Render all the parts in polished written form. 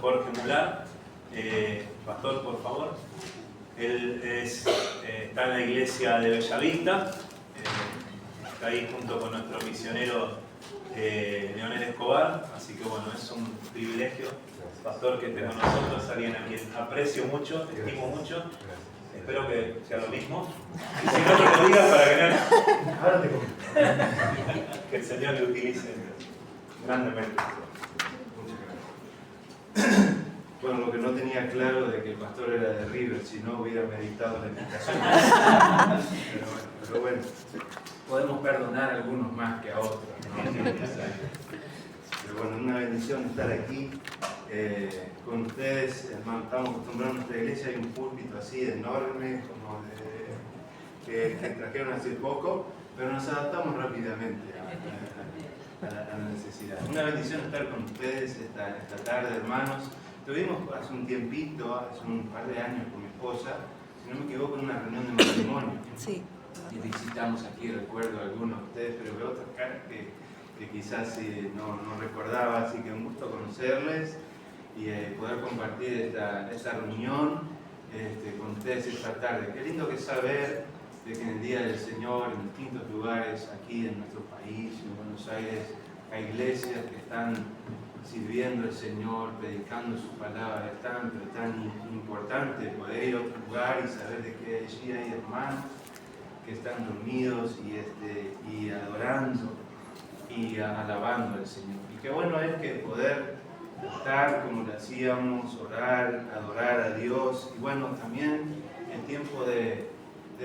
Jorge Mular. Pastor, por favor. Él está en la iglesia de Bellavista, está ahí junto con nuestro misionero Leonel Escobar, así que bueno, es un privilegio, pastor, que esté con nosotros, alguien a quien aprecio mucho, estimo mucho. Espero que sea lo mismo. Y si no, que lo digas para que no. Ahora te comento. Que el Señor le utilice grandemente. Muchas gracias. Bueno, lo que no tenía claro de que el pastor era de River, si no hubiera meditado la invitación. Pero bueno, podemos perdonar a algunos más que a otros, ¿no? Pero bueno, una bendición estar aquí con ustedes, hermano. Estamos acostumbrados a nuestra iglesia, hay un púlpito así enorme, como que trajeron hace poco, pero nos adaptamos rápidamente a la necesidad. Una bendición estar con ustedes esta tarde, hermanos. Tuvimos hace un tiempito, hace un par de años con mi esposa, si no me equivoco, en una reunión de matrimonio. Sí. Y visitamos aquí, recuerdo a algunos de ustedes, pero veo otras caras que quizás no recordaba, así que un gusto conocerles y poder compartir esta reunión con ustedes esta tarde. Qué lindo que es saber de que en el Día del Señor, en distintos lugares aquí en nuestro país, en Buenos Aires, hay iglesias que están sirviendo al Señor, predicando su palabra. Es tan importante poder ir a otro lugar y saber de que allí hay hermanos que están dormidos y adorando y alabando al Señor. Y qué bueno es que poder estar como lo hacíamos, orar, adorar a Dios, y bueno, también el tiempo de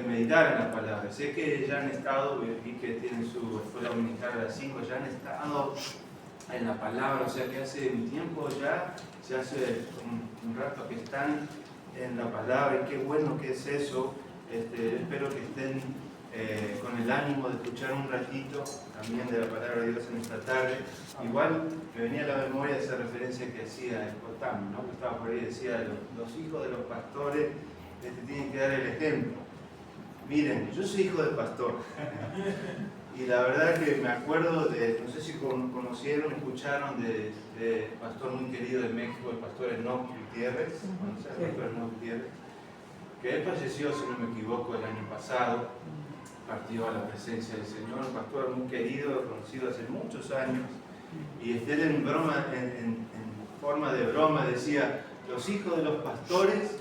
meditar en la palabra. Sé que ya han estado, vi que tienen su escuela dominical a las 5, ya han estado en la palabra, o sea que hace un tiempo ya, se hace un rato que están en la palabra, y qué bueno que es eso. Espero que estén con el ánimo de escuchar un ratito también de la palabra de Dios en esta tarde. Igual me venía a la memoria esa referencia que hacía Escotán, ¿no? Que estaba por ahí, decía, los hijos de los pastores tienen que dar el ejemplo. Miren, yo soy hijo de pastor. Y la verdad que me acuerdo no sé si conocieron, escucharon de pastor muy querido de México, el pastor Enoch Gutiérrez, ¿conocen al pastor Enoch Gutiérrez? Que él falleció, si no me equivoco, el año pasado, partió a la presencia del Señor, un pastor muy querido, conocido hace muchos años, y él en forma de broma decía, los hijos de los pastores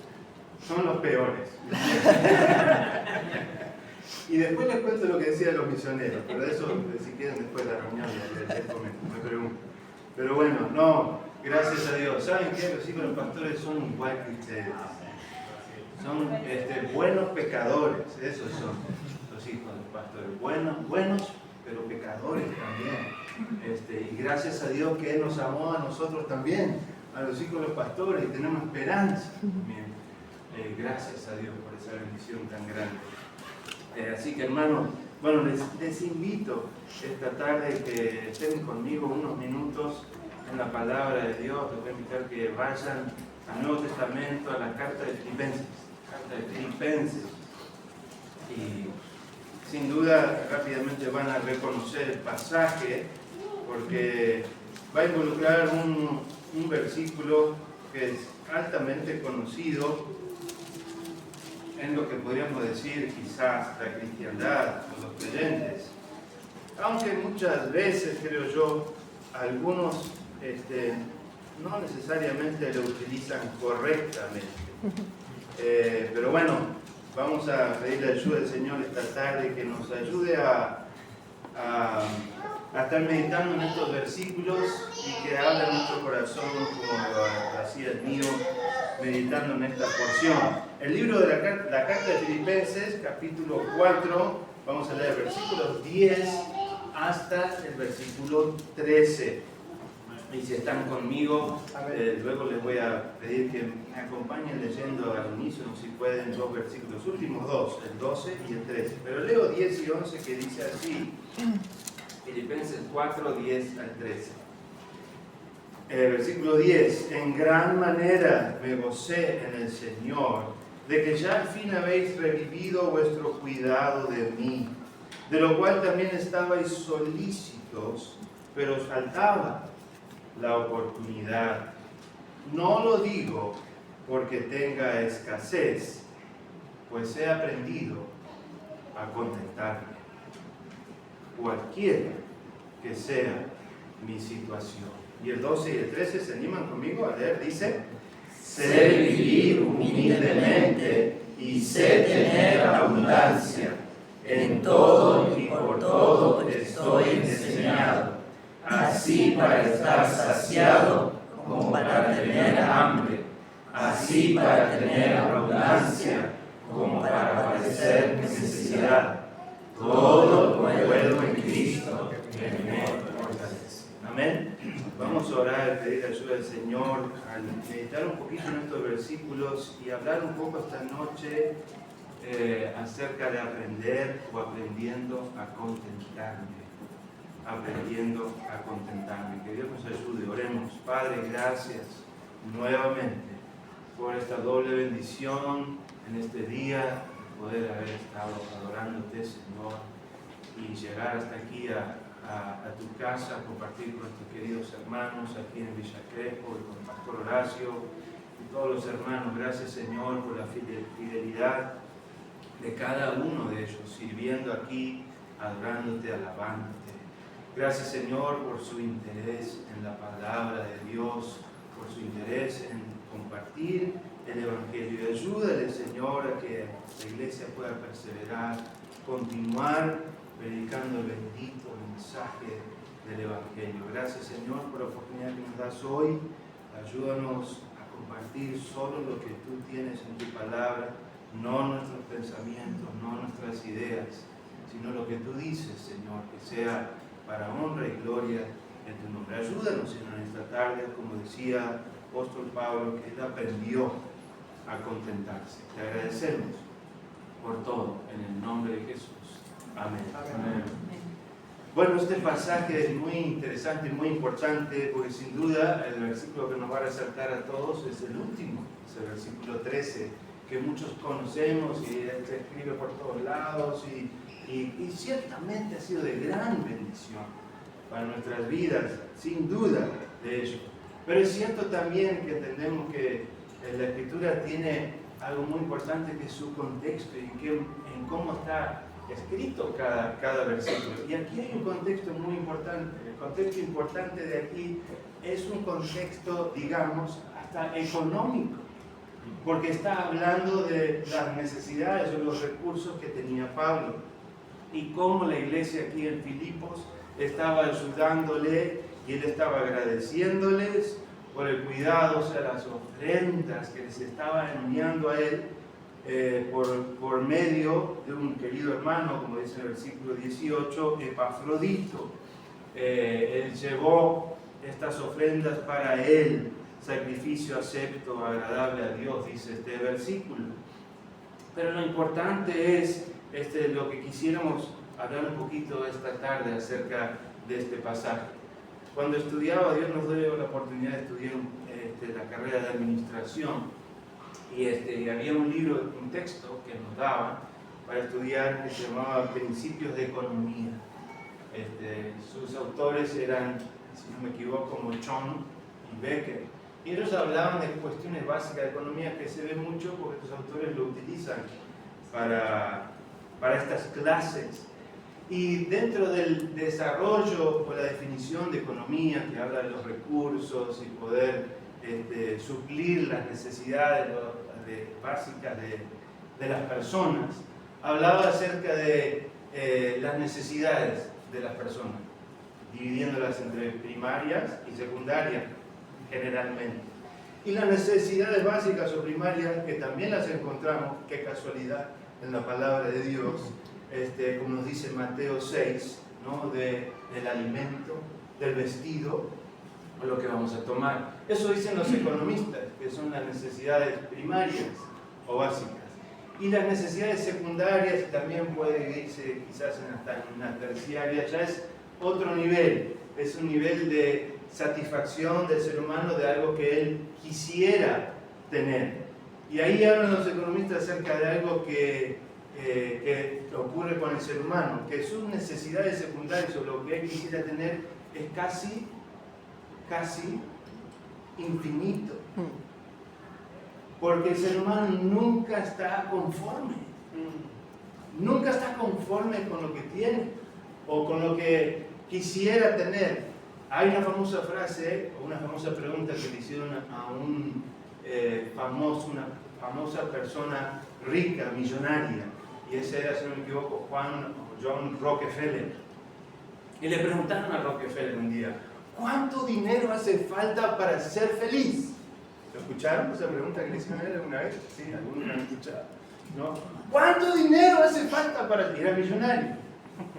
son los peores. Y después les cuento lo que decían los misioneros, pero eso, si quieren, después de la reunión les comento, me pregunto. Pero bueno, no, gracias a Dios. ¿Saben qué? Los hijos de los pastores son igual que ustedes. Son buenos pecadores, esos son los hijos de los pastores. Buenos, pero pecadores también. Y gracias a Dios que Él nos amó a nosotros también, a los hijos de los pastores, y tenemos esperanza también. Gracias a Dios por esa bendición tan grande. Así que, hermanos, bueno, les invito esta tarde que estén conmigo unos minutos en la palabra de Dios. Les voy a invitar que vayan al Nuevo Testamento, a la carta de Filipenses. Y sin duda rápidamente van a reconocer el pasaje, porque va a involucrar un versículo que es altamente conocido en lo que podríamos decir quizás la cristiandad o los creyentes, aunque muchas veces, creo yo, algunos no necesariamente lo utilizan correctamente. Pero bueno, vamos a pedirle ayuda al Señor esta tarde, que nos ayude a estar meditando en estos versículos y que hable nuestro corazón como lo hacía el mío, meditando en esta porción. El libro de la carta de Filipenses, capítulo 4, vamos a leer versículos 10 hasta el versículo 13. Y si están conmigo, luego les voy a pedir que me acompañen leyendo al inicio, si pueden, dos versículos, los últimos dos, el 12 y el 13. Pero leo 10 y 11, que dice así, Filipenses 4, 10 al 13. Versículo 10, en gran manera me gocé en el Señor, de que ya al fin habéis revivido vuestro cuidado de mí, de lo cual también estabais solícitos, pero os faltaba la oportunidad. No lo digo porque tenga escasez, pues he aprendido a contentarme, cualquiera que sea mi situación. Y el 12 y el 13 se animan conmigo a leer, dice: sé vivir humildemente y sé tener abundancia. En todo y por todo estoy enseñado, así para estar saciado como para tener hambre, así para tener abundancia como para padecer necesidad. Todo lo puedo en Cristo que me fortalece. Amén. Vamos a orar, pedir ayuda al Señor, al meditar un poquito en estos versículos y hablar un poco esta noche acerca de aprender o aprendiendo a contentarme. Aprendiendo a contentarme. Que Dios nos ayude. Oremos. Padre, gracias nuevamente por esta doble bendición en este día, poder haber estado adorándote, Señor, y llegar hasta aquí a tu casa, compartir con tus queridos hermanos aquí en Villa Crespo, y con el Pastor Horacio y todos los hermanos. Gracias, Señor, por la fidelidad de cada uno de ellos, sirviendo aquí, adorándote, alabándote. Gracias, Señor, por su interés en la palabra de Dios, por su interés en compartir el Evangelio. Y ayúdale, Señor, a que la iglesia pueda perseverar, continuar predicando el bendito mensaje del Evangelio. Gracias, Señor, por la oportunidad que nos das hoy. Ayúdanos a compartir solo lo que tú tienes en tu palabra, no nuestros pensamientos, no nuestras ideas, sino lo que tú dices, Señor, que sea para honra y gloria en tu nombre. Ayúdanos, Señor, en esta tarde, como decía el apóstol Pablo, que él aprendió a contentarse. Te agradecemos por todo, en el nombre de Jesús. Amén. Amén. Bueno, este pasaje es muy interesante y muy importante, porque sin duda el versículo que nos va a resaltar a todos es el último, es el versículo 13, que muchos conocemos y se escribe por todos lados y ciertamente ha sido de gran bendición para nuestras vidas, sin duda de ello. Pero es cierto también que entendemos que la Escritura tiene algo muy importante, que es su contexto y en cómo está escrito cada versículo. Y aquí hay un contexto muy importante. El contexto importante de aquí es un contexto, digamos, hasta económico, porque está hablando de las necesidades o los recursos que tenía Pablo y cómo la iglesia aquí en Filipos estaba ayudándole y él estaba agradeciéndoles por el cuidado, o sea, las ofrendas que les estaba enviando a él por medio de un querido hermano, como dice en el versículo 18, Epafrodito. Él llevó estas ofrendas para él, sacrificio acepto, agradable a Dios, dice este versículo. Pero lo importante es lo que quisiéramos hablar un poquito esta tarde acerca de este pasaje. Cuando estudiaba, Dios nos dio la oportunidad de estudiar la carrera de administración, y había un libro, un texto que nos daban para estudiar, que se llamaba Principios de Economía. Sus autores eran, si no me equivoco, Mochon y Becker. Y ellos hablaban de cuestiones básicas de economía que se ve mucho porque los autores lo utilizan para estas clases. Y dentro del desarrollo o la definición de economía, que habla de los recursos y poder suplir las necesidades básicas de las personas, hablaba acerca de las necesidades de las personas, dividiéndolas entre primarias y secundarias generalmente. Y las necesidades básicas o primarias, que también las encontramos, qué casualidad, en la palabra de Dios, como nos dice Mateo 6, ¿no? Del alimento, del vestido, o lo que vamos a tomar. Eso dicen los economistas, que son las necesidades primarias o básicas. Y las necesidades secundarias también puede irse quizás hasta en una terciaria, ya es otro nivel, es un nivel de satisfacción del ser humano de algo que él quisiera tener. Y ahí hablan los economistas acerca de algo que ocurre con el ser humano, que sus necesidades secundarias o lo que él quisiera tener es casi infinito. Porque el ser humano nunca está conforme. Nunca está conforme con lo que tiene o con lo que quisiera tener. Hay una famosa frase, o una famosa pregunta que le hicieron a una famosa persona rica, millonaria, y ese era, si no me equivoco, John Rockefeller. Y le preguntaron a Rockefeller un día, ¿cuánto dinero hace falta para ser feliz? ¿Lo escucharon esa pregunta que le hicieron a él alguna vez? Sí, algunos la han escuchado, ¿no? ¿Cuánto dinero hace falta para ser millonario?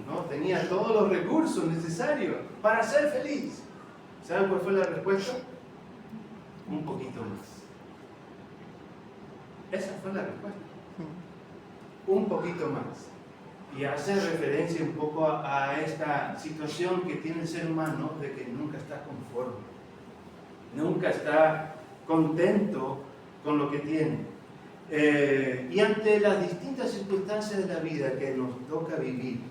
¿No? Tenía todos los recursos necesarios para ser feliz. ¿Saben cuál fue la respuesta? Un poquito más. Esa fue la respuesta. Un poquito más. Y hace referencia un poco a esta situación que tiene el ser humano de que nunca está conforme. Nunca está contento con lo que tiene. Y ante las distintas circunstancias de la vida que nos toca vivir,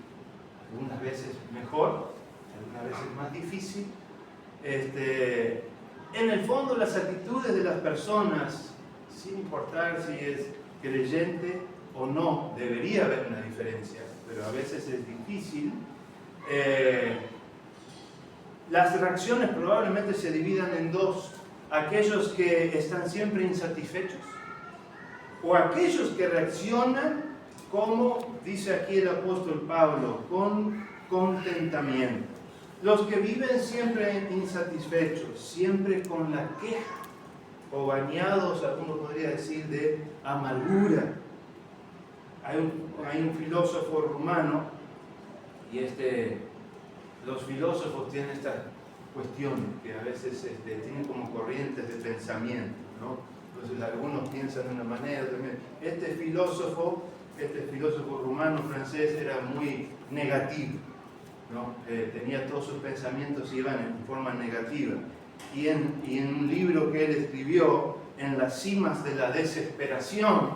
algunas veces mejor, algunas veces más difícil, en el fondo las actitudes de las personas, sin importar si es creyente o no, debería haber una diferencia, pero a veces es difícil. Las reacciones probablemente se dividan en dos: aquellos que están siempre insatisfechos o aquellos que reaccionan, como dice aquí el apóstol Pablo, con contentamiento. Los que viven siempre insatisfechos, siempre con la queja, o bañados, alguno podría decir, de amargura. Hay un filósofo rumano, y los filósofos tienen esta cuestión, que a veces tienen como corrientes de pensamiento, ¿no? Entonces algunos piensan de una manera, también. Este filósofo rumano francés era muy negativo, ¿no? Tenía todos sus pensamientos iban en forma negativa. Y en un libro que él escribió, En las cimas de la desesperación,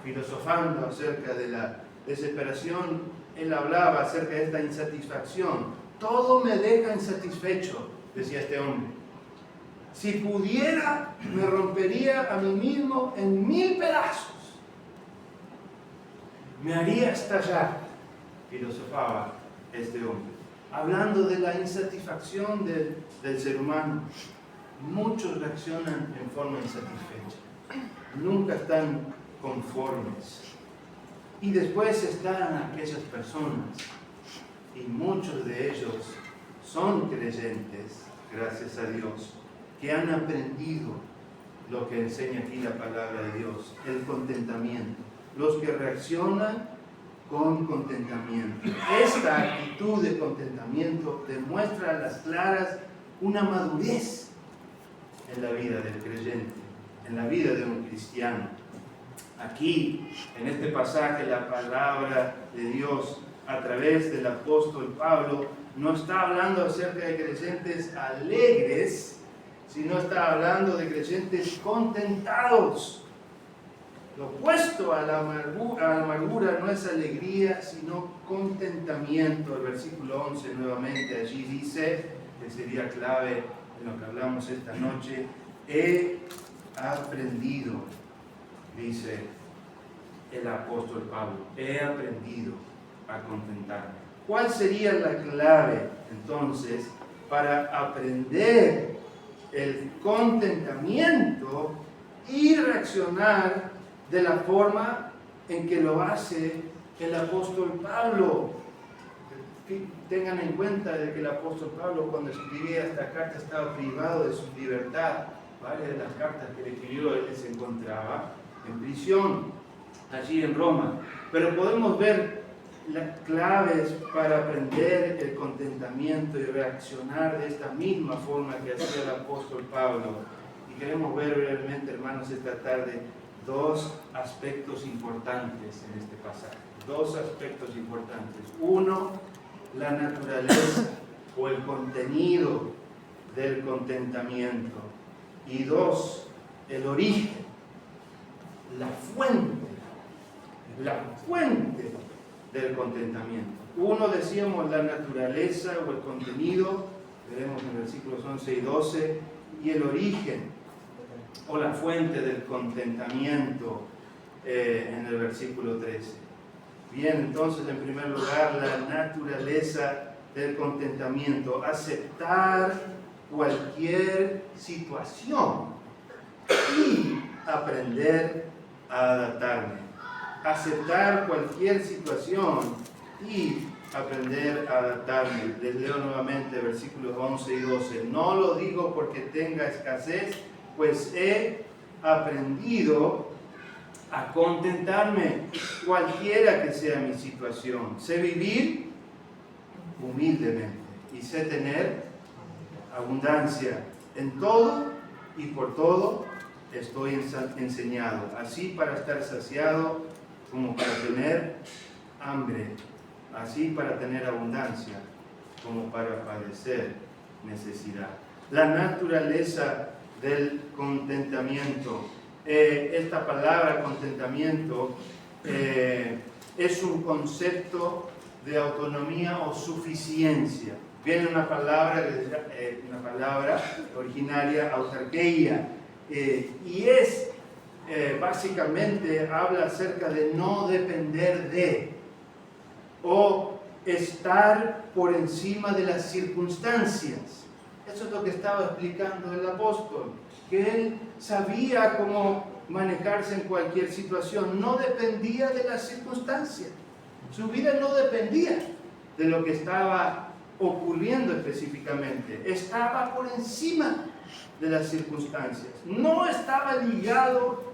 filosofando acerca de la desesperación, él hablaba acerca de esta insatisfacción. Todo me deja insatisfecho, decía este hombre. Si pudiera, me rompería a mí mismo en 1000 pedazos. Me haría estallar, filosofaba este hombre. Hablando de la insatisfacción del ser humano. Muchos reaccionan en forma insatisfecha. Nunca están conformes. Y después están aquellas personas, y muchos de ellos son creyentes, gracias a Dios, que han aprendido lo que enseña aquí la palabra de Dios, el contentamiento. Los que reaccionan con contentamiento. Esta actitud de contentamiento demuestra a las claras una madurez en la vida del creyente, en la vida de un cristiano. Aquí, en este pasaje, la palabra de Dios a través del apóstol Pablo no está hablando acerca de creyentes alegres, sino está hablando de creyentes contentados. Lo opuesto a la amargura no es alegría, sino contentamiento. El versículo 11 nuevamente allí dice, que sería clave en lo que hablamos esta noche, he aprendido, dice el apóstol Pablo, he aprendido a contentarme. ¿Cuál sería la clave entonces para aprender el contentamiento y reaccionar de la forma en que lo hace el apóstol Pablo? Tengan en cuenta de que el apóstol Pablo, cuando escribía esta carta, estaba privado de su libertad. Varias de las cartas que le escribió, él se encontraba en prisión, allí en Roma. Pero podemos ver las claves para aprender el contentamiento y reaccionar de esta misma forma que hacía el apóstol Pablo. Y queremos ver brevemente, hermanos, esta tarde, dos aspectos importantes en este pasaje. Dos aspectos importantes. Uno, la naturaleza o el contenido del contentamiento. Y dos, el origen, la fuente del contentamiento. Uno, decíamos, la naturaleza o el contenido, veremos en versículos 11 y 12, y el origen o la fuente del contentamiento en el versículo 13. Bien, entonces en primer lugar la naturaleza del contentamiento, aceptar cualquier situación y aprender a adaptarme. Aceptar cualquier situación y aprender a adaptarme. Les leo nuevamente versículos 11 y 12. No lo digo porque tenga escasez, pues he aprendido a contentarme cualquiera que sea mi situación. Sé vivir humildemente y sé tener abundancia. En todo y por todo estoy enseñado, así para estar saciado como para tener hambre, así para tener abundancia como para padecer necesidad. La naturaleza del contentamiento. Esta palabra contentamiento es un concepto de autonomía o suficiencia. Viene una palabra originaria, autarquía, y es básicamente habla acerca de no depender de o estar por encima de las circunstancias. Eso es lo que estaba explicando el apóstol, que él sabía cómo manejarse en cualquier situación, no dependía de las circunstancias. Su vida no dependía de lo que estaba ocurriendo específicamente, estaba por encima de las circunstancias, no estaba ligado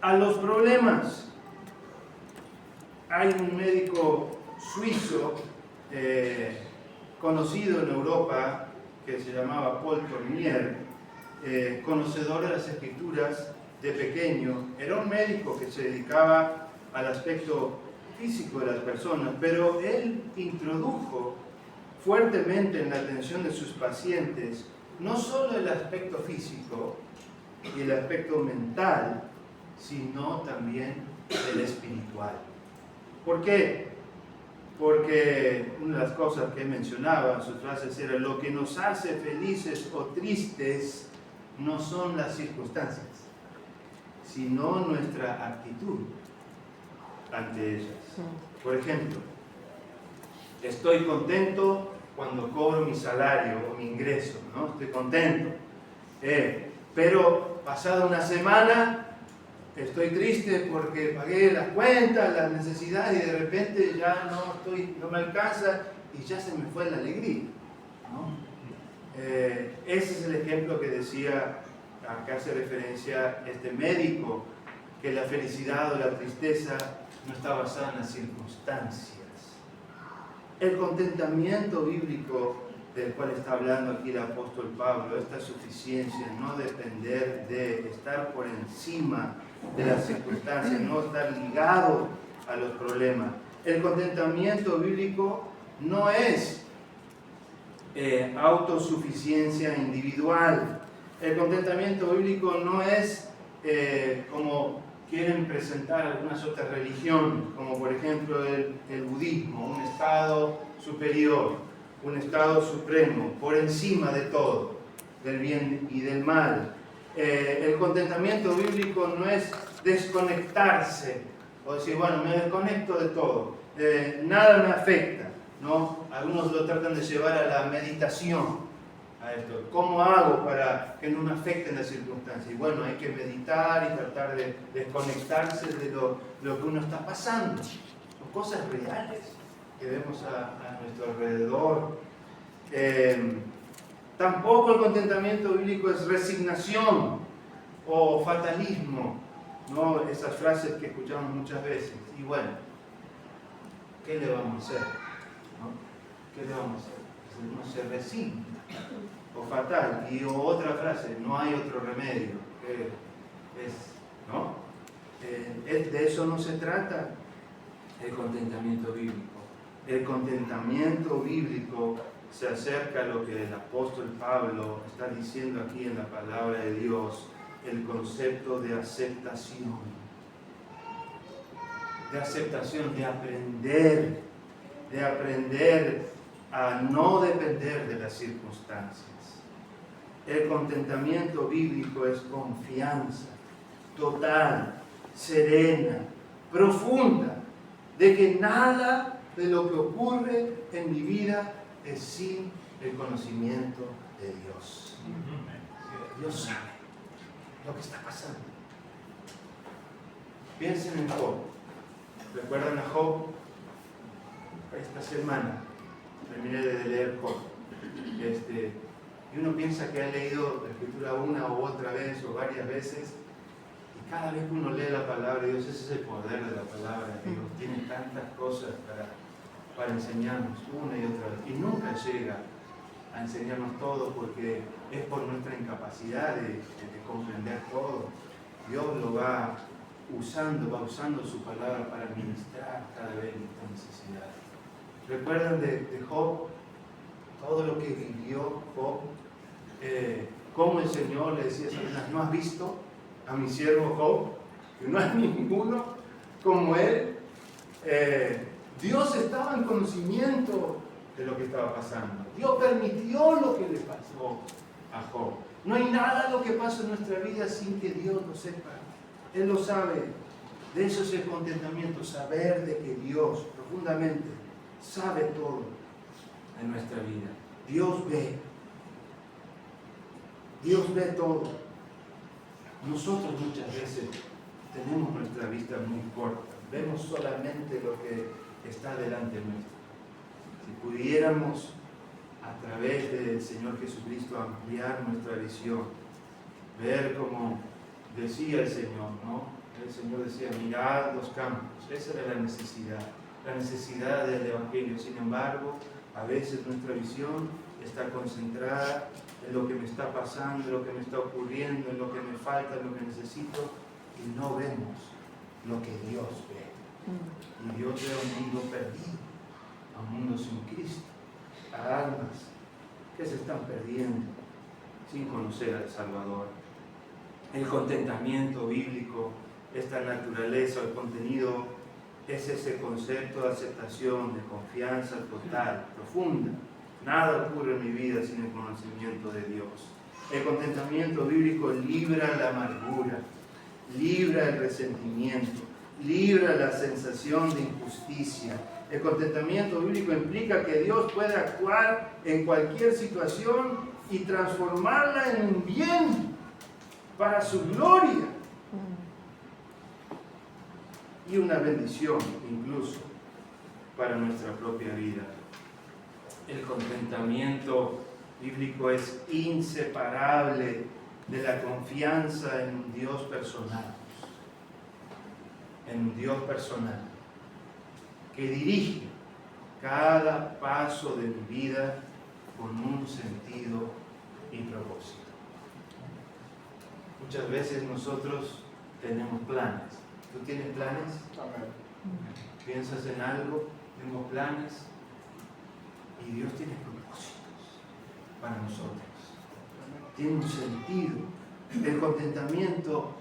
a los problemas. Hay un médico suizo conocido en Europa que se llamaba Paul Tournier, conocedor de las escrituras de pequeño. Era un médico que se dedicaba al aspecto físico de las personas, pero él introdujo fuertemente en la atención de sus pacientes no solo el aspecto físico y el aspecto mental, sino también el espiritual. ¿Por qué? Porque una de las cosas que mencionaba en sus frases era: lo que nos hace felices o tristes no son las circunstancias, sino nuestra actitud ante ellas. Por ejemplo, estoy contento cuando cobro mi salario o mi ingreso, ¿no? Estoy contento. Pero pasada una semana estoy triste porque pagué las cuentas, las necesidades, y de repente ya no me alcanza y ya se me fue la alegría, ¿no? Ese es el ejemplo que decía, acá hace referencia este médico, que la felicidad o la tristeza no está basada en las circunstancias. El contentamiento bíblico del cual está hablando aquí el apóstol Pablo, esta suficiencia, no depender de, estar por encima de las circunstancias, no estar ligado a los problemas. El contentamiento bíblico no es autosuficiencia individual. El contentamiento bíblico no es como quieren presentar algunas otras religiones, como por ejemplo el budismo, un estado superior, un estado supremo, por encima de todo, del bien y del mal. El contentamiento bíblico no es desconectarse, o decir, bueno, me desconecto de todo, nada me afecta, ¿no? Algunos lo tratan de llevar a la meditación, a esto. ¿Cómo hago para que no me afecten las circunstancias? Y bueno, hay que meditar y tratar de desconectarse de lo que uno está pasando. Son cosas reales que vemos a nuestro alrededor. Tampoco el contentamiento bíblico es resignación o fatalismo, ¿no? Esas frases que escuchamos muchas veces. Y bueno, ¿qué le vamos a hacer? ¿No? ¿Qué le vamos a hacer? Uno se resigna. O fatal. Y otra frase: no hay otro remedio. ¿No? De eso no se trata el contentamiento bíblico. El contentamiento bíblico se acerca a lo que el apóstol Pablo está diciendo aquí en la palabra de Dios, el concepto de aceptación. De aceptación, de aprender a no depender de las circunstancias. El contentamiento bíblico es confianza total, serena, profunda, de que nada de lo que ocurre en mi vida es sin el conocimiento de Dios. Dios sabe lo que está pasando. Piensen en Job. ¿Recuerdan a Job? Esta semana terminé de leer Job. Y uno piensa que ha leído la Escritura una u otra vez o varias veces, y cada vez que uno lee la palabra de Dios, ese es el poder de la palabra de Dios. Tiene tantas cosas para enseñarnos una y otra vez, y nunca llega a enseñarnos todo porque es por nuestra incapacidad de comprender todo. Dios lo va usando su palabra para ministrar cada vez nuestra necesidad. ¿Recuerdan de Job? Todo lo que vivió Job, cómo el Señor le decía a Satanás: ¿no has visto a mi siervo Job? Que no hay ninguno como él. Dios estaba en conocimiento de lo que estaba pasando. Dios permitió lo que le pasó a Job. No hay nada lo que pasa en nuestra vida sin que Dios lo sepa. Él lo sabe. De eso es el contentamiento, saber de que Dios profundamente sabe todo en nuestra vida. Dios ve. Dios ve todo. Nosotros muchas veces tenemos nuestra vista muy corta. Vemos solamente lo que está delante nuestro. Si pudiéramos, a través del Señor Jesucristo, ampliar nuestra visión, ver como decía el Señor, ¿no? El Señor decía: mirad los campos. Esa era la necesidad del Evangelio. Sin embargo, a veces nuestra visión está concentrada en lo que me está pasando, en lo que me está ocurriendo, en lo que me falta, en lo que necesito, y no vemos lo que Dios ve. Y Dios ve a un mundo perdido, a un mundo sin Cristo, a almas que se están perdiendo sin conocer al Salvador. El contentamiento bíblico, esta naturaleza, el contenido, es ese concepto de aceptación, de confianza total, profunda. Nada ocurre en mi vida sin el conocimiento de Dios. El contentamiento bíblico libra la amargura, libra el resentimiento, libra la sensación de injusticia. El contentamiento bíblico implica que Dios puede actuar en cualquier situación y transformarla en un bien para su gloria y una bendición incluso para nuestra propia vida. El contentamiento bíblico es inseparable de la confianza en un Dios personal. En un Dios personal que dirige cada paso de mi vida con un sentido y propósito. Muchas veces nosotros tenemos planes. ¿Tú tienes planes? ¿Piensas en algo? Tengo planes. Y Dios tiene propósitos para nosotros. Tiene un sentido. El contentamiento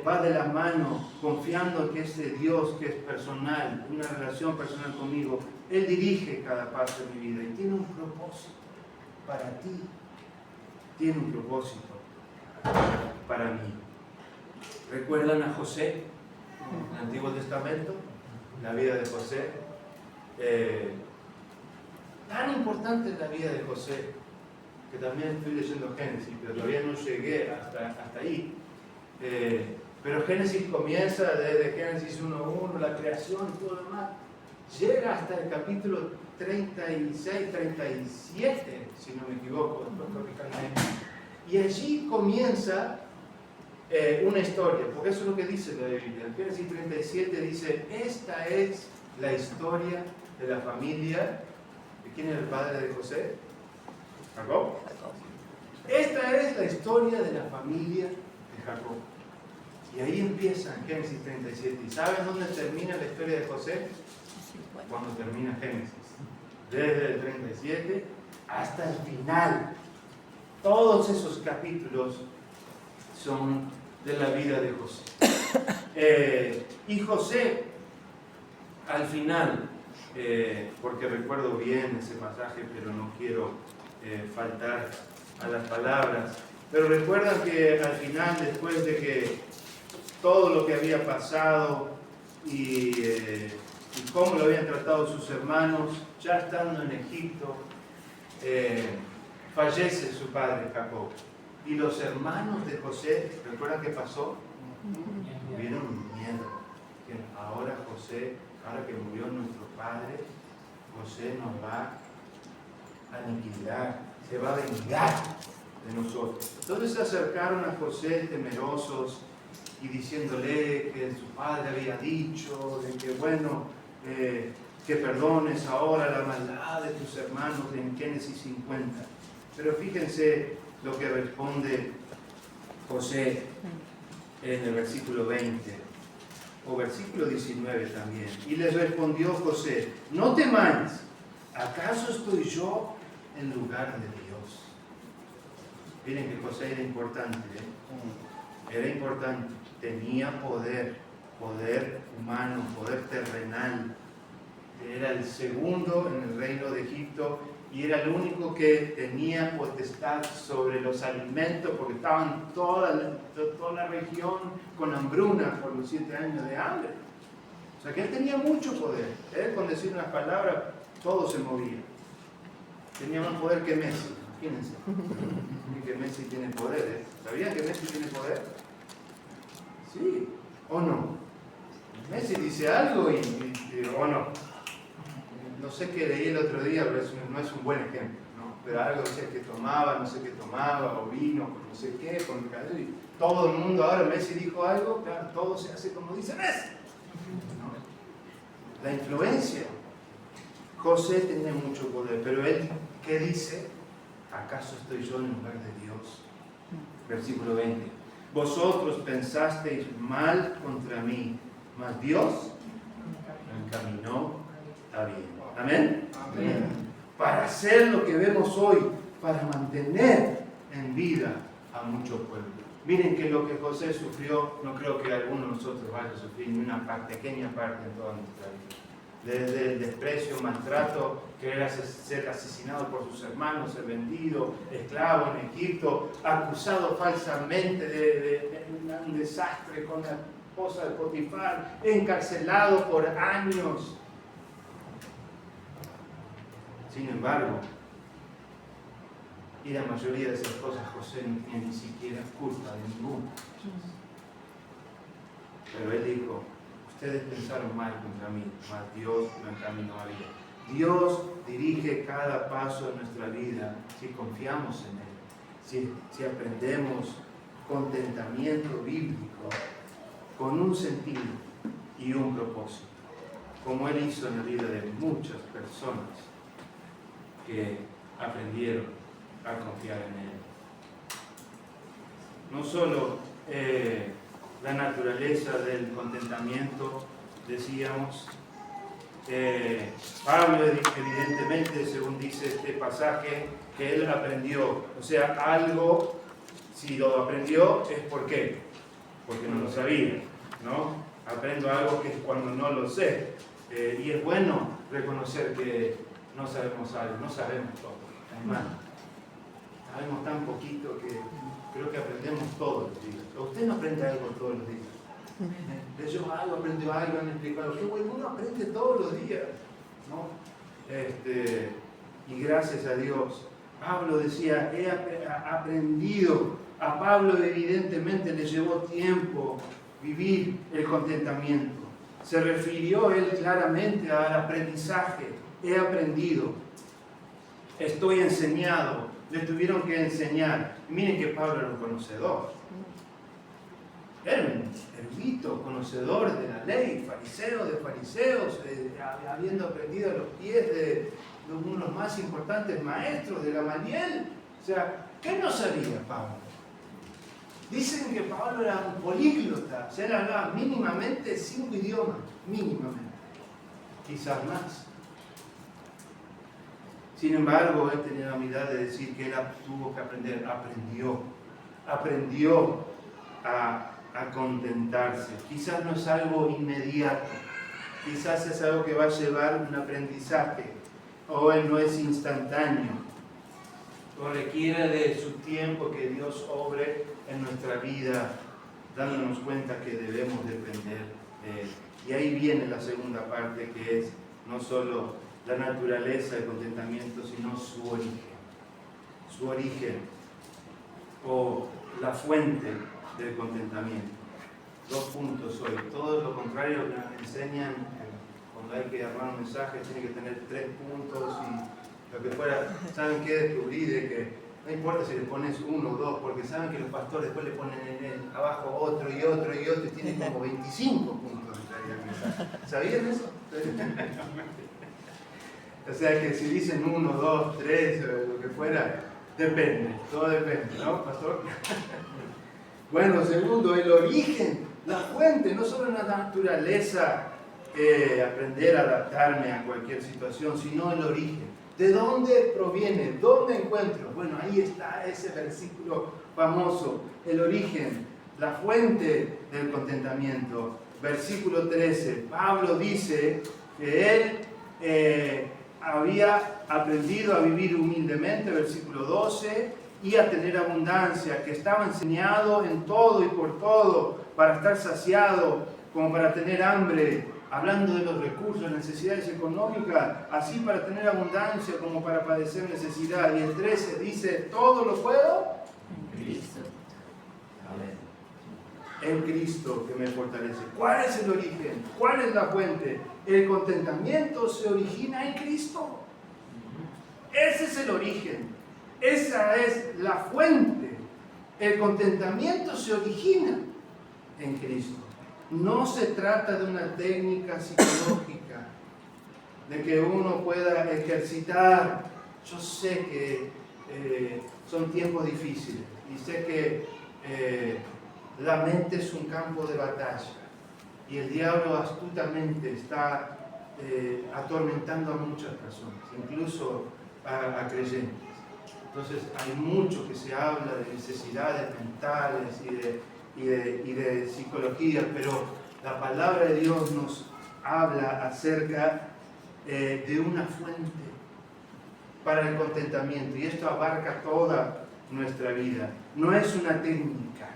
va de la mano, confiando que ese Dios que es personal, una relación personal conmigo, Él dirige cada paso de mi vida y tiene un propósito para ti. Tiene un propósito para mí. ¿Recuerdan a José en el Antiguo Testamento? La vida de José. Tan importante es la vida de José, que también estoy leyendo Génesis, pero todavía no llegué hasta ahí. Pero Génesis comienza desde Génesis 1.1, la creación y todo lo demás. Llega hasta el capítulo 36, 37, si no me equivoco, y allí comienza una historia, porque eso es lo que dice la Biblia. En Génesis 37 dice: esta es la historia de la familia. ¿De quién era el padre de José? Jacob. Esta es la historia de la familia de Jacob. Y ahí empieza en Génesis 37. ¿Y saben dónde termina la historia de José? Cuando termina Génesis. Desde el 37 hasta el final. Todos esos capítulos son de la vida de José. Y José, al final, porque recuerdo bien ese pasaje, pero no quiero faltar a las palabras. Pero recuerdan que al final, después de que todo lo que había pasado y cómo lo habían tratado sus hermanos, ya estando en Egipto, fallece su padre Jacob. Y los hermanos de José, ¿recuerdan qué pasó? Tuvieron miedo. Que ahora José, ahora que murió nuestro padre, José nos va a aniquilar, se va a vengar de nosotros. Entonces se acercaron a José temerosos y diciéndole que su padre había dicho, de que bueno, que perdones ahora la maldad de tus hermanos en Génesis 50. Pero fíjense lo que responde José en el versículo 20 o versículo 19 también. Y les respondió José: no temáis, ¿acaso estoy yo en lugar de Dios? Miren que José era importante, era importante, tenía poder humano, poder terrenal. Era el segundo en el reino de Egipto y era el único que tenía potestad sobre los alimentos, porque estaban toda la región con hambruna por los 7 años de hambre. O sea que él tenía mucho poder. Él, con decir unas palabras, todo se movía. Tenía más poder que Messi, imagínense. Que Messi tiene poder, ¿Sabían que Messi tiene poder? Sí, o no. Messi dice algo y o no. No sé qué leí el otro día, pero no es un buen ejemplo, ¿no? Pero algo decía que tomaba, no sé qué tomaba, o vino, con no sé qué, con y todo el mundo, ahora Messi dijo algo, claro, todo se hace como dice Messi. ¿No? La influencia. José tenía mucho poder, pero él, ¿qué dice? ¿Acaso estoy yo en lugar de Dios? Versículo 20. Vosotros pensasteis mal contra mí, mas Dios me encaminó a bien. ¿Amén? Amén. Para hacer lo que vemos hoy, para mantener en vida a mucho pueblo. Miren que lo que José sufrió, no creo que alguno de nosotros vaya a sufrir ni una pequeña parte en toda nuestra vida. Desde el desprecio, maltrato, querer ser asesinado por sus hermanos, ser vendido, esclavo en Egipto, acusado falsamente de un desastre con la esposa de Potifar, encarcelado por años. Sin embargo, y la mayoría de esas cosas José no tiene ni siquiera culpa de ninguna. Pero él dijo: ustedes pensaron mal contra mí, mas Dios me encaminó a bien. Dios dirige cada paso de nuestra vida si confiamos en Él, si aprendemos contentamiento bíblico con un sentido y un propósito, como Él hizo en la vida de muchas personas que aprendieron a confiar en Él. No solo la naturaleza del contentamiento, decíamos, Pablo evidentemente, según dice este pasaje, que él aprendió, o sea, algo, si lo aprendió es ¿por qué? Porque no lo sabía, ¿no? Aprendo algo que es cuando no lo sé, y es bueno reconocer que no sabemos algo, no sabemos todo, hermano. Sabemos tan poquito que creo que aprendemos todos los días. Usted no aprende algo todos los días. Leyó algo, aprendió algo, han explicado. Qué bueno, uno aprende todos los días, ¿no? Y gracias a Dios. Pablo decía, he aprendido. A Pablo evidentemente le llevó tiempo vivir el contentamiento. Se refirió él claramente al aprendizaje. He aprendido. Estoy enseñado. Le tuvieron que enseñar. Miren que Pablo era un conocedor. Era un erudito, conocedor de la ley, fariseo de fariseos, habiendo aprendido a los pies de uno de los más importantes maestros de Gamaliel. O sea, ¿qué no sabía Pablo? Dicen que Pablo era un políglota, o sea, él hablaba mínimamente 5 idiomas, mínimamente, quizás más. Sin embargo, él tenía la humildad de decir que él tuvo que aprender, aprendió a contentarse. Quizás no es algo inmediato, quizás es algo que va a llevar un aprendizaje, o él no es instantáneo, o requiere de su tiempo que Dios obre en nuestra vida, dándonos cuenta que debemos depender de Él. Y ahí viene la segunda parte, que es no solo la naturaleza del contentamiento, sino su origen. Su origen, o la fuente del contentamiento. 2 puntos hoy. Todo lo contrario que nos enseñan cuando hay que armar un mensaje, tiene que tener 3 puntos y lo que fuera. ¿Saben qué descubrí? De que no importa si le pones 1 o 2, porque saben que los pastores después le ponen abajo otro y otro y otro, y tienen como 25 puntos en el mensaje. ¿Sabían eso? O sea que si dicen 1, 2, 3, o lo que fuera, depende, todo depende, ¿no, pastor? Bueno, segundo, el origen, la fuente, no solo la naturaleza, aprender a adaptarme a cualquier situación, sino el origen. ¿De dónde proviene? ¿Dónde encuentro? Bueno, ahí está ese versículo famoso, el origen, la fuente del contentamiento. Versículo 13, Pablo dice que él había aprendido a vivir humildemente, versículo 12, y a tener abundancia, que estaba enseñado en todo y por todo, para estar saciado, como para tener hambre, hablando de los recursos, necesidades económicas, así para tener abundancia como para padecer necesidad. Y el 13 dice, todo lo puedo en Cristo. Amén. En Cristo que me fortalece. ¿Cuál es el origen? ¿Cuál es la fuente? El contentamiento se origina en Cristo. Ese es el origen. Esa es la fuente. El contentamiento se origina en Cristo. No se trata de una técnica psicológica, de que uno pueda ejercitar. Yo sé que son tiempos difíciles y sé que la mente es un campo de batalla y el diablo astutamente está atormentando a muchas personas, incluso a creyentes. Entonces hay mucho que se habla de necesidades mentales y de psicología, pero la palabra de Dios nos habla acerca de una fuente para el contentamiento, y esto abarca toda nuestra vida. No es una técnica,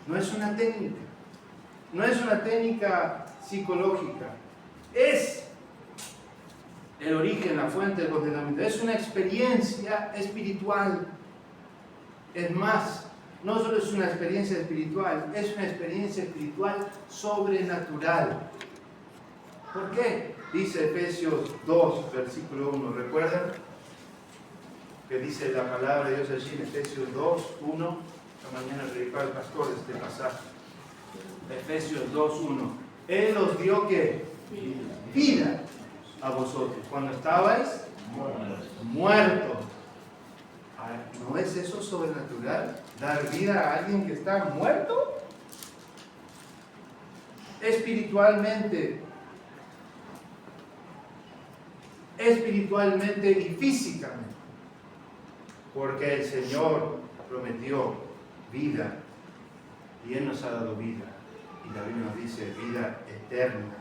no es una técnica, no es una técnica psicológica, es el origen, la fuente del contentamiento, es una experiencia espiritual. Es más, no solo es una experiencia espiritual, es una experiencia espiritual sobrenatural. ¿Por qué? Dice Efesios 2, versículo 1. ¿Recuerdan? Que dice la palabra de Dios allí en Efesios 2, 1. Esta mañana predicaba el pastor de este pasaje. Efesios 2, 1. Él os dio ¿qué? Vida a vosotros cuando estabais muertos. ¿No es eso sobrenatural? ¿Dar vida a alguien que está muerto? Espiritualmente y físicamente. Porque el Señor prometió vida y Él nos ha dado vida. Y la Biblia nos dice vida eterna.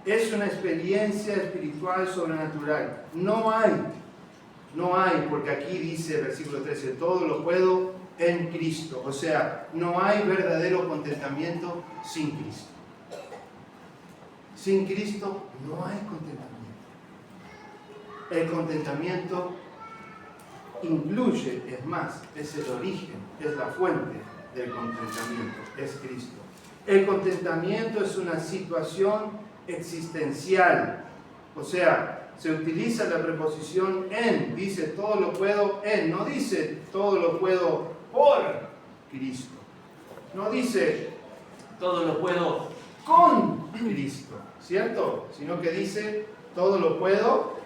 Es una experiencia espiritual sobrenatural. No hay, porque aquí dice, versículo 13, todo lo puedo en Cristo. O sea, no hay verdadero contentamiento sin Cristo. Sin Cristo no hay contentamiento. El contentamiento incluye, es más, es el origen, es la fuente del contentamiento, es Cristo. El contentamiento es una situación existencial, o sea, se utiliza la preposición en, dice todo lo puedo en, no dice todo lo puedo por Cristo, no dice todo lo puedo con Cristo, ¿cierto? Sino que dice todo lo puedo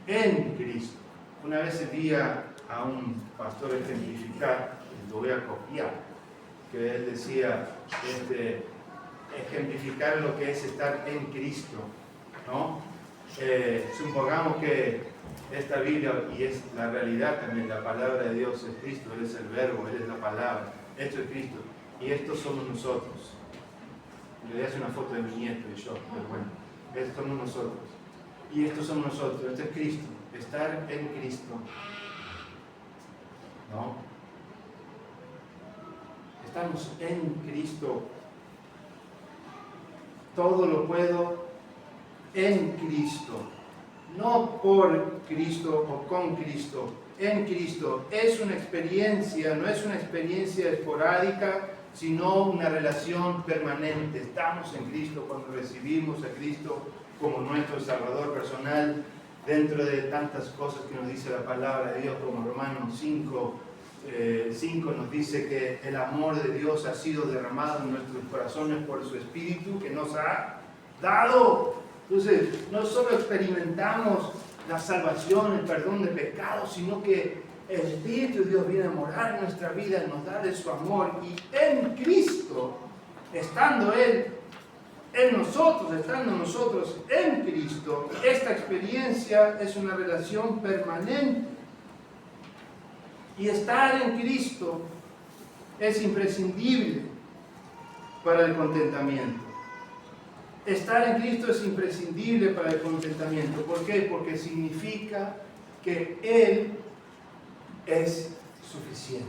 en Cristo. Una vez vi a un pastor ejemplificar, lo voy a copiar, que él decía, ejemplificar lo que es estar en Cristo, ¿no? Supongamos que esta Biblia, y es la realidad también, la palabra de Dios es Cristo, Él es el verbo, Él es la palabra, esto es Cristo, y estos somos nosotros. Le voy a hacer una foto de mi nieto y yo, pero bueno, estos somos nosotros, y estos somos nosotros, esto es Cristo, estar en Cristo. No. Estamos en Cristo. Todo lo puedo en Cristo. No por Cristo o con Cristo. En Cristo. Es una experiencia, no es una experiencia esporádica, sino una relación permanente. Estamos en Cristo cuando recibimos a Cristo como nuestro Salvador personal, dentro de tantas cosas que nos dice la palabra de Dios, como Romanos 5 nos dice que el amor de Dios ha sido derramado en nuestros corazones por su Espíritu que nos ha dado. Entonces, no solo experimentamos la salvación, el perdón de pecados, sino que el Espíritu de Dios viene a morar en nuestra vida, nos da de su amor, y en Cristo, estando Él en nosotros, estando nosotros en Cristo, esta experiencia es una relación permanente. Y estar en Cristo es imprescindible para el contentamiento. Estar en Cristo es imprescindible para el contentamiento. ¿Por qué? Porque significa que Él es suficiente.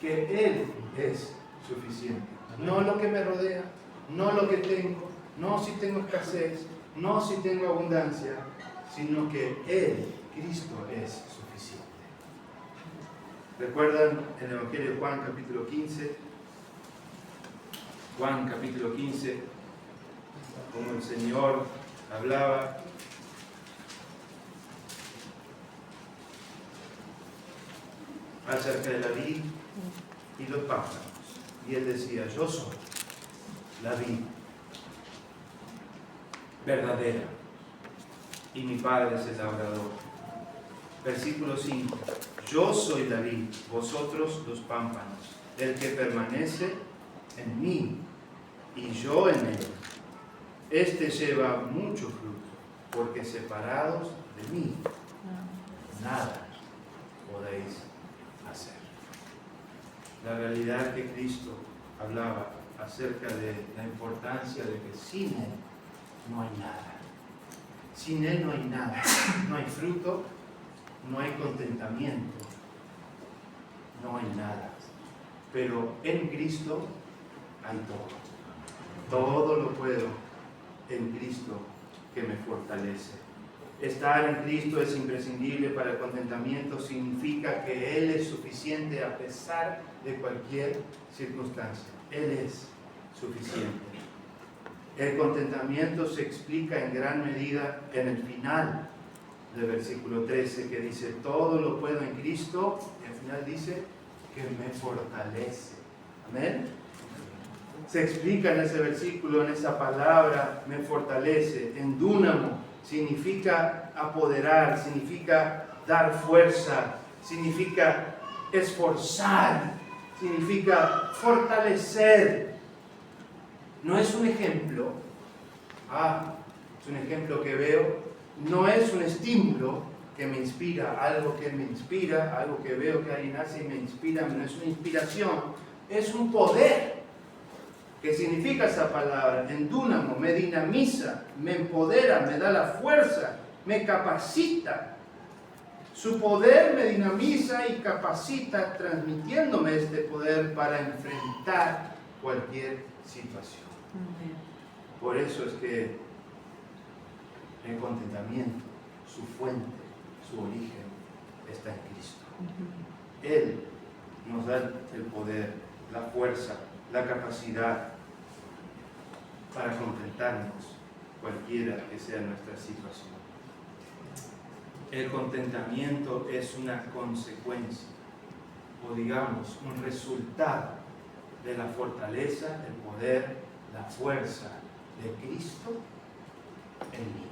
Que Él es suficiente. No lo que me rodea, no lo que tengo, no si tengo escasez, no si tengo abundancia, sino que Él, Cristo, es suficiente. ¿Recuerdan el Evangelio de Juan capítulo 15? Juan capítulo 15, como el Señor hablaba acerca de la vid y los pámpanos. Y Él decía, yo soy la vid verdadera y mi Padre es el labrador. Versículo 5, yo soy la vid, vosotros los pámpanos. El que permanece en mí y yo en él, este lleva mucho fruto, porque separados de mí nada podéis hacer. La realidad que Cristo hablaba acerca de la importancia de que sin Él no hay nada. Sin Él no hay nada. No hay fruto, no hay contentamiento, no hay nada. Pero en Cristo hay todo. Todo lo puedo en Cristo que me fortalece. Estar en Cristo es imprescindible para el contentamiento. Significa que Él es suficiente a pesar de cualquier circunstancia. Él es suficiente. El contentamiento se explica en gran medida en el final del versículo 13, que dice, todo lo puedo en Cristo, y al final dice, que me fortalece. Amén. Se explica en ese versículo, en esa palabra, me fortalece. En dúnamo significa apoderar, significa dar fuerza, significa esforzar, significa fortalecer. No es un ejemplo, es un ejemplo que veo, no es un estímulo que me inspira, algo que me inspira, algo que veo que alguien hace y me inspira, no es una inspiración, es un poder. ¿Qué significa esa palabra? En dúnamo, me dinamiza, me empodera, me da la fuerza, me capacita. Su poder me dinamiza y capacita, transmitiéndome este poder para enfrentar cualquier situación. Por eso es que el contentamiento, su fuente, su origen, está en Cristo. Él nos da el poder, la fuerza, la capacidad para contentarnos cualquiera que sea nuestra situación. El contentamiento es una consecuencia, o digamos, un resultado de la fortaleza, el poder, la fuerza de Cristo en mí.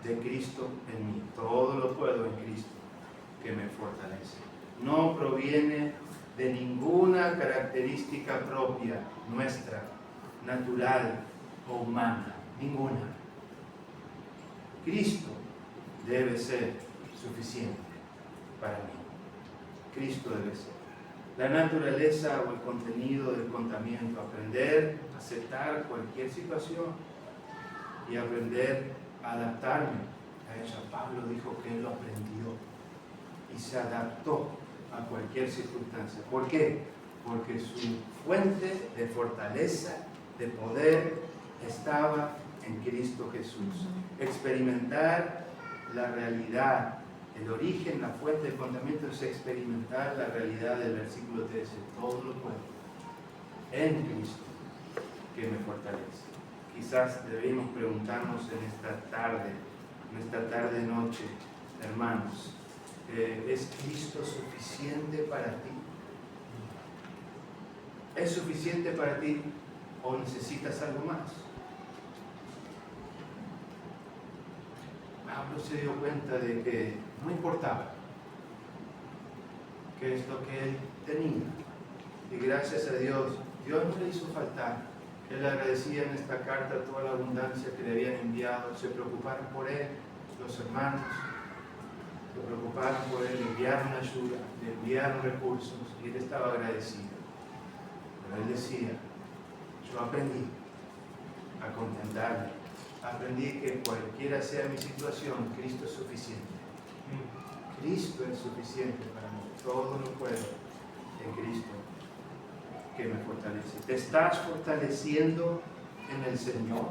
De Cristo en mí. Todo lo puedo en Cristo que me fortalece. No proviene de ninguna característica propia nuestra, natural o humana, ninguna. Cristo debe ser suficiente para mí. Cristo debe ser. La naturaleza o el contenido del contentamiento, aprender a aceptar cualquier situación y aprender adaptarme a ella. Pablo dijo que él lo aprendió y se adaptó a cualquier circunstancia. ¿Por qué? Porque su fuente de fortaleza, de poder, estaba en Cristo Jesús. Experimentar la realidad, el origen, la fuente del contamiento es experimentar la realidad del versículo 13. Todo lo puedo en Cristo que me fortalece. Quizás debemos preguntarnos en esta tarde noche, hermanos, ¿es Cristo suficiente para ti? ¿Es suficiente para ti o necesitas algo más? Pablo se dio cuenta de que no importaba qué es lo que él tenía. Y gracias a Dios, Dios no le hizo faltar. Él agradecía en esta carta toda la abundancia que le habían enviado. Se preocuparon por él, los hermanos. Se preocuparon por él, le enviaron ayuda, le enviaron recursos y él estaba agradecido. Pero él decía, yo aprendí a contentarme. Aprendí que cualquiera sea mi situación, Cristo es suficiente. Cristo es suficiente para mí. Todo lo puedo en Cristo que me fortalece. ¿Te estás fortaleciendo en el Señor?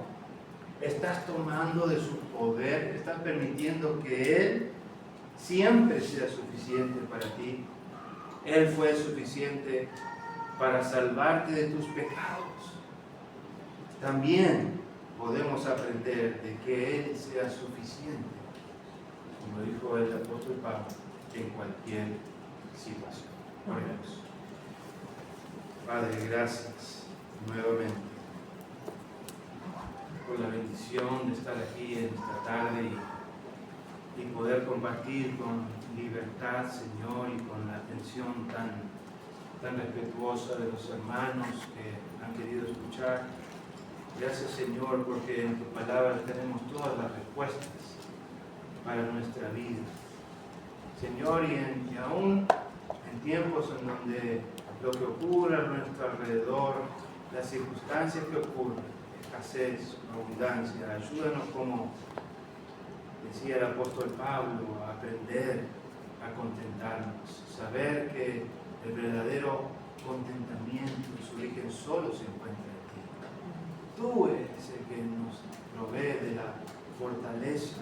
¿Estás tomando de su poder? ¿Estás permitiendo que Él siempre sea suficiente para ti? Él fue suficiente para salvarte de tus pecados. También podemos aprender de que Él sea suficiente, como dijo el apóstol Pablo, en cualquier situación. Oremos. Padre, gracias nuevamente por la bendición de estar aquí en esta tarde y poder compartir con libertad, Señor, y con la atención tan respetuosa de los hermanos que han querido escuchar. Gracias, Señor, porque en tu palabra tenemos todas las respuestas para nuestra vida. Señor, y aún en tiempos en donde lo que ocurre a nuestro alrededor, las circunstancias que ocurren, escasez, abundancia, ayúdanos, como decía el apóstol Pablo, a aprender a contentarnos, saber que el verdadero contentamiento, su origen solo se encuentra en ti. Tú eres el que nos provee de la fortaleza,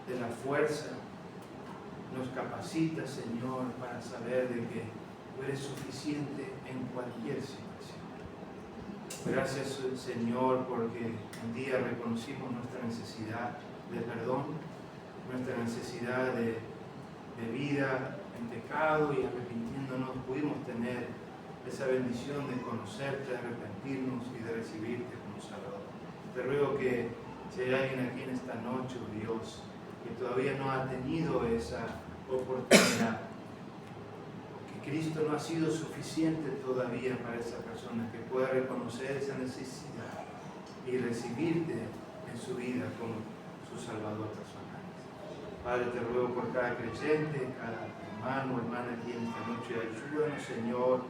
de la fuerza, nos capacita, Señor, para saber de que tú eres suficiente en cualquier situación. Gracias, Señor, porque un día reconocimos nuestra necesidad de perdón, nuestra necesidad de vida en pecado, y arrepintiéndonos pudimos tener esa bendición de conocerte, de arrepentirnos y de recibirte como Salvador. Te ruego que si hay alguien aquí en esta noche, oh Dios, que todavía no ha tenido esa oportunidad, que Cristo no ha sido suficiente todavía para esa persona, que pueda reconocer esa necesidad y recibirte en su vida como su Salvador personal. Padre, te ruego por cada creyente, cada hermano o hermana aquí en esta noche, ayúdanos, Señor,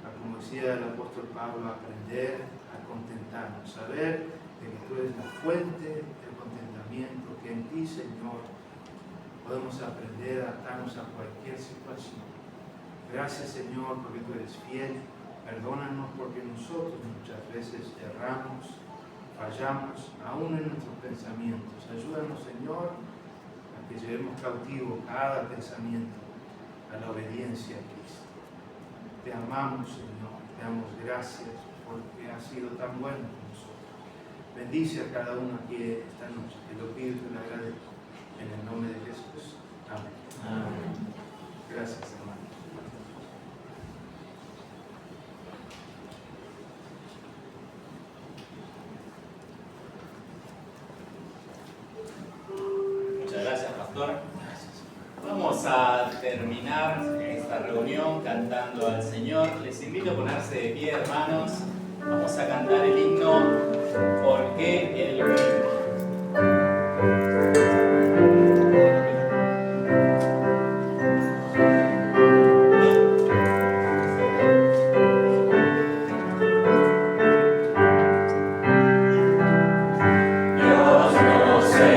a, como decía el apóstol Pablo, a aprender a contentarnos, saber de que tú eres la fuente del contentamiento, que en ti, Señor, podemos aprender a adaptarnos a cualquier situación. Gracias, Señor, porque tú eres fiel. Perdónanos porque nosotros muchas veces erramos, fallamos, aún en nuestros pensamientos. Ayúdanos, Señor, a que llevemos cautivo cada pensamiento a la obediencia a Cristo. Te amamos, Señor, te damos gracias porque has sido tan bueno con nosotros. Bendice a cada uno aquí esta noche. Te lo pido y te lo agradezco. En el nombre de Jesús. Amén. Amén. Gracias, hermano. Muchas gracias, pastor. Vamos a terminar esta reunión cantando al Señor. Les invito a ponerse de pie, hermanos. Vamos a cantar el himno ¿Por qué Él vive? Dios no se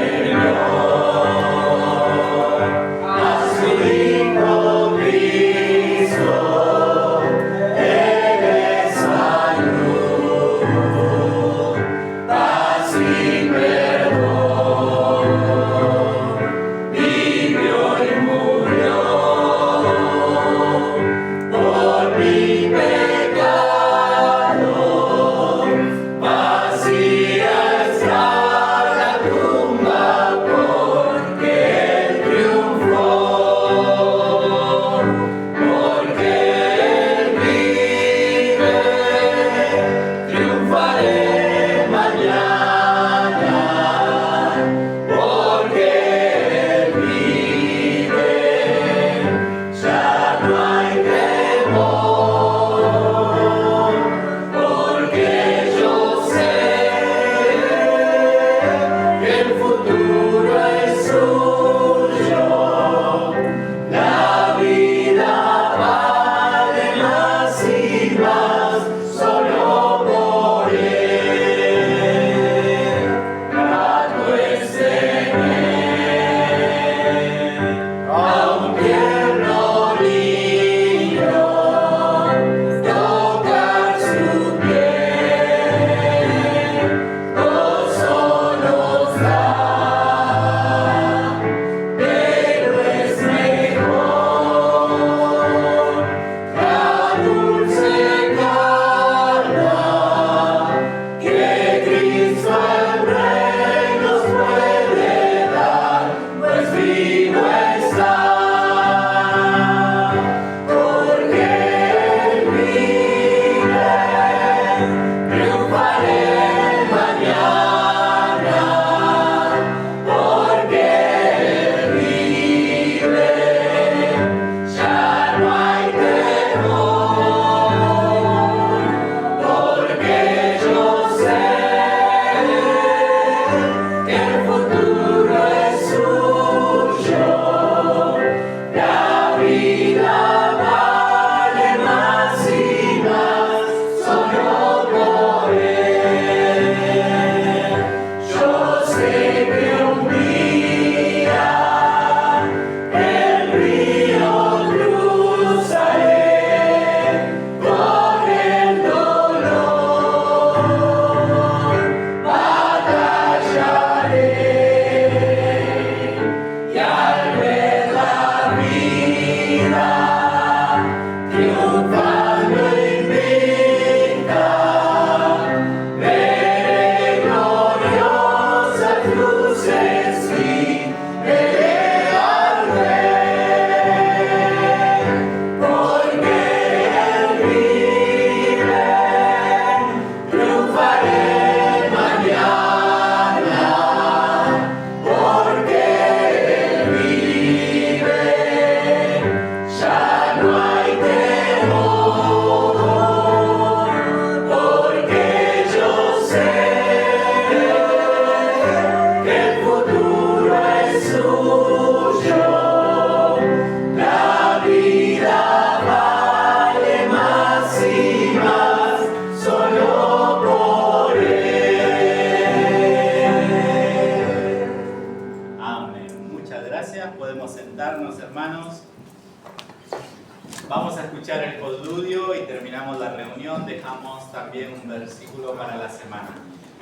Vamos a escuchar el postludio y terminamos la reunión. Dejamos también un versículo para la semana.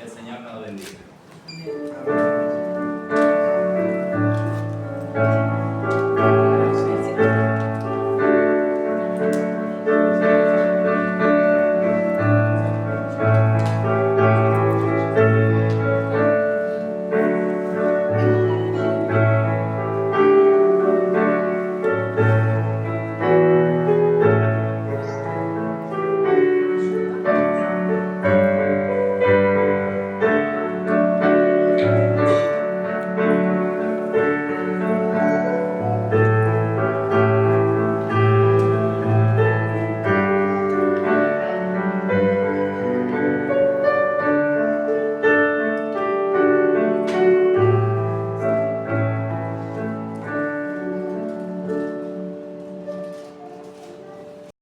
El Señor nos bendiga. Amén.